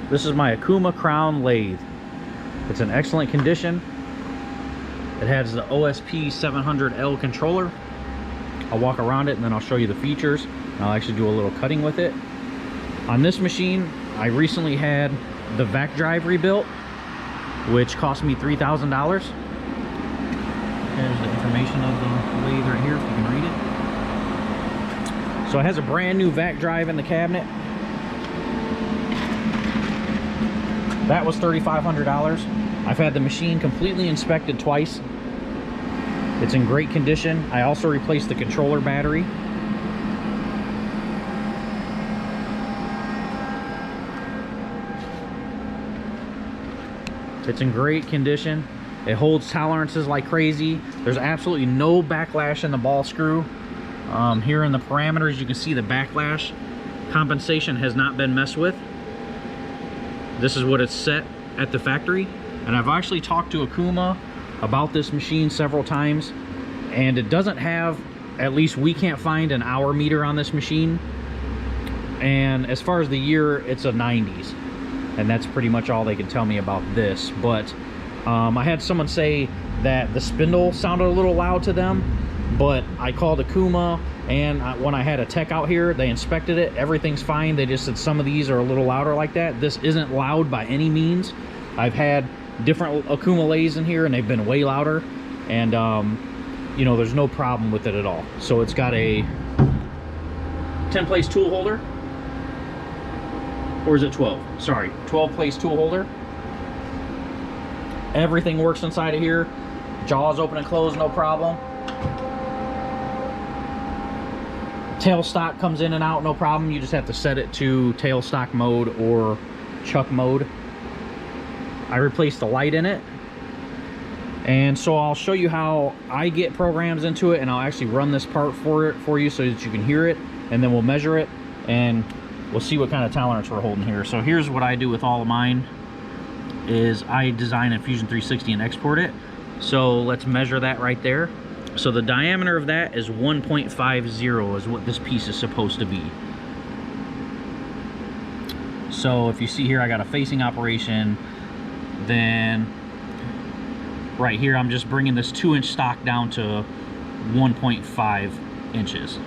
This is my Okuma Crown Lathe. It's in excellent condition. It has the OSP 700L controller. I'll walk around it and then I'll show you the features. And I'll actually do a little cutting with it. On this machine, I recently had the vac drive rebuilt, which cost me $3,000. There's the information of the lathe right here, if you can read it. So it has a brand new vac drive in the cabinet. That was $3,500. I've had the machine completely inspected twice. It's in great condition. I also replaced the controller battery. It's in great condition. It holds tolerances like crazy. There's absolutely no backlash in the ball screw. Here in the parameters, you can see the backlash compensation has not been messed with. This is what it's set at the factory. And I've actually talked to Okuma about this machine several times, and it doesn't have, at least we can't find, an hour meter on this machine. And as far as the year, it's a 90s. And that's pretty much all they can tell me about this. But I had someone say that the spindle sounded a little loud to them, but I called Okuma, and when I had a tech out here, they inspected it. Everything's fine. They just said some of these are a little louder like that. This isn't loud by any means. I've had different Okuma lathes in here, and they've been way louder. And, you know, there's no problem with it at all. So it's got a 10-place tool holder. Or is it 12? Sorry, 12-place tool holder. Everything works inside of here. Jaws open and close, no problem. Tailstock comes in and out, no problem. You just have to set it to tailstock mode or chuck mode. I replaced the light in it. And so I'll show you how I get programs into it, and I'll actually run this part for you so that you can hear it, and then we'll measure it, and we'll see what kind of tolerance we're holding here. So here's what I do with all of mine, is I design in Fusion 360 and export it. So let's measure that right there. So the diameter of that is 1.50 is what this piece is supposed to be. So if you see here, I got a facing operation. Then right here, I'm just bringing this 2-inch stock down to 1.5 inches.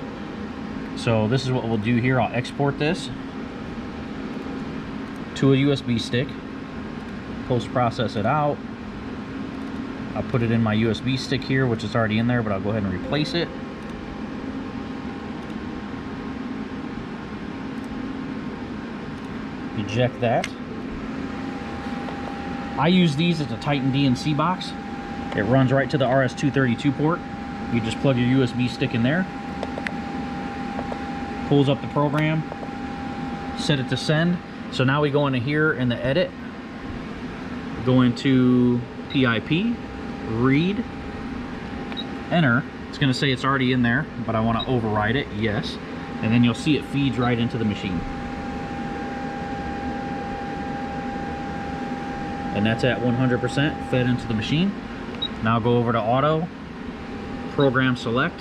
So this is what we'll do here. I'll export this to a USB stick, post-process it out. I'll put it in my USB stick here, which is already in there, but I'll go ahead and replace it. Eject that. I use these as a Titan DNC box. It runs right to the RS-232 port. You just plug your USB stick in there. Pulls up the program. Set it to send. So now we go into here in the edit. Go into PIP. Read, enter. It's going to say it's already in there, but I want to override it. Yes. And then you'll see it feeds right into the machine. And that's at 100% fed into the machine. Now go over to auto, program select,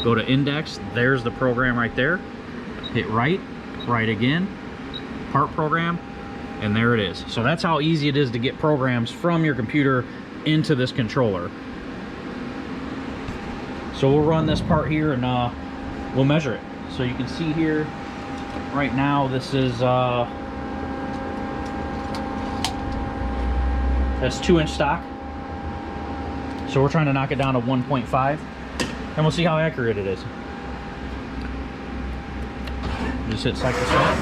go to index. There's the program right there. Hit right again, part program, and there it is. So that's how easy it is to get programs from your computer into this controller. So we'll run this part here and we'll measure it. So you can see here right now, this is that's 2-inch stock. So we're trying to knock it down to 1.5, and we'll see how accurate it is. Just hit cycle start.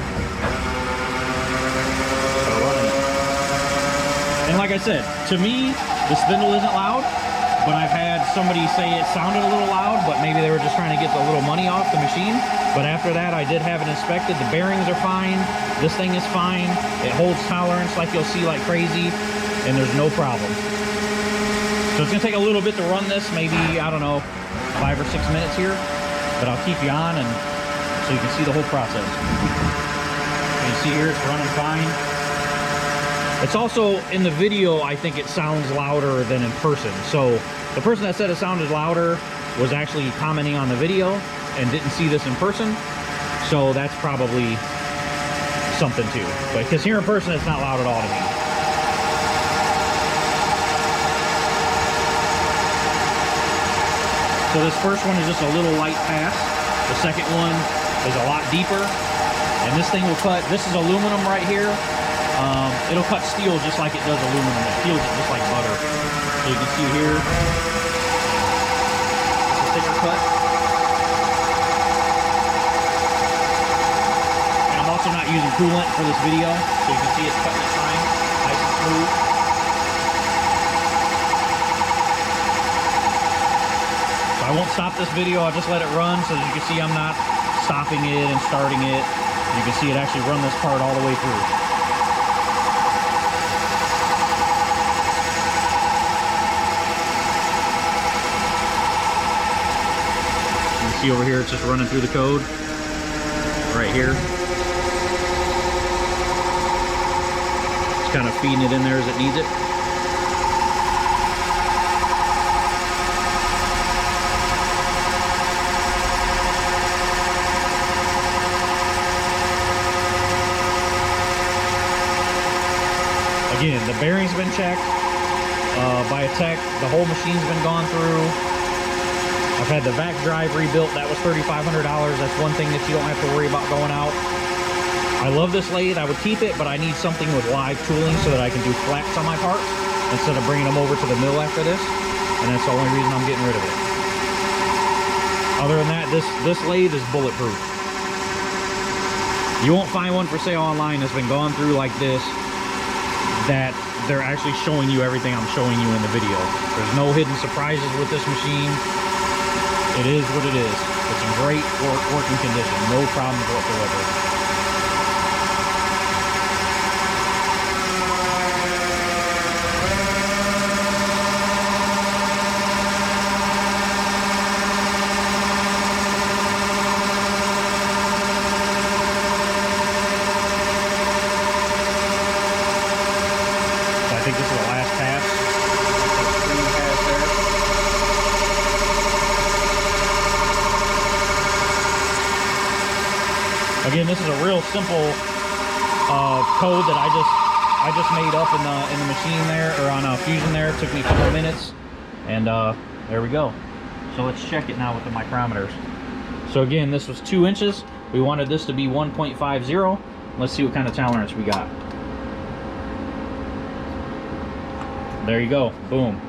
And like I said, to me, the spindle isn't loud, but I've had somebody say it sounded a little loud, but maybe they were just trying to get a little money off the machine. But after that, I did have it inspected. The bearings are fine. This thing is fine. It holds tolerance like you'll see like crazy, and there's no problem. So it's gonna take a little bit to run this, maybe, I don't know, 5 or 6 minutes here, but I'll keep you on and so you can see the whole process. You see here, it's running fine. It's also, in the video, I think it sounds louder than in person. So the person that said it sounded louder was actually commenting on the video and didn't see this in person. So that's probably something too. But because here in person, it's not loud at all to me. So this first one is just a little light pass. The second one is a lot deeper. And this thing will cut, this is aluminum right here. It'll cut steel just like it does aluminum. It feels it just like butter. So you can see here, it's a thicker cut. And I'm also not using coolant for this video, so you can see it's cutting it fine, nice and smooth. So I won't stop this video, I'll just let it run so that you can see I'm not stopping it and starting it. You can see it actually run this part all the way through. You can see over here it's just running through the code right here. It's kind of feeding it in there as it needs it. Again, the bearing's been checked by a tech. The whole machine's been gone through. I've had the vac drive rebuilt. That was $3,500. That's one thing that you don't have to worry about going out. I love this lathe. I would keep it, but I need something with live tooling so that I can do flats on my parts instead of bringing them over to the mill after this. And that's the only reason I'm getting rid of it. Other than that, this lathe is bulletproof. You won't find one for sale online that's been gone through like this, that they're actually showing you everything I'm showing you in the video. There's no hidden surprises with this machine. It is what it is. It's in great working condition. No problems whatsoever. I think this is the last pass. Again, this is a real simple code that I just made up in the machine there, or on Fusion there. It took me a couple of minutes, and there we go. So let's check it now with the micrometers. So again, this was 2 inches. We wanted this to be 1.50. Let's see what kind of tolerance we got. There you go, boom.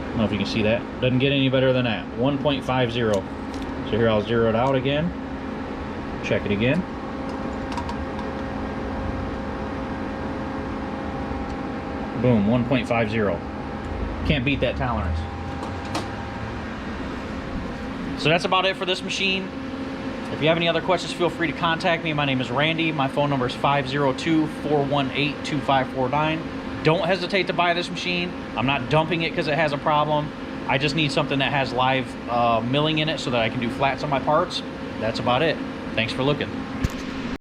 I don't know if you can see that. Doesn't get any better than that. 1.50. So here I'll zero it out again. Check it again. Boom, 1.50. Can't beat that tolerance. So that's about it for this machine. If you have any other questions, feel free to contact me. My name is Randy. My phone number is 502-418-2549. Don't hesitate to buy this machine. I'm not dumping it because it has a problem. I just need something that has live milling in it so that I can do flats on my parts. That's about it. Thanks for looking.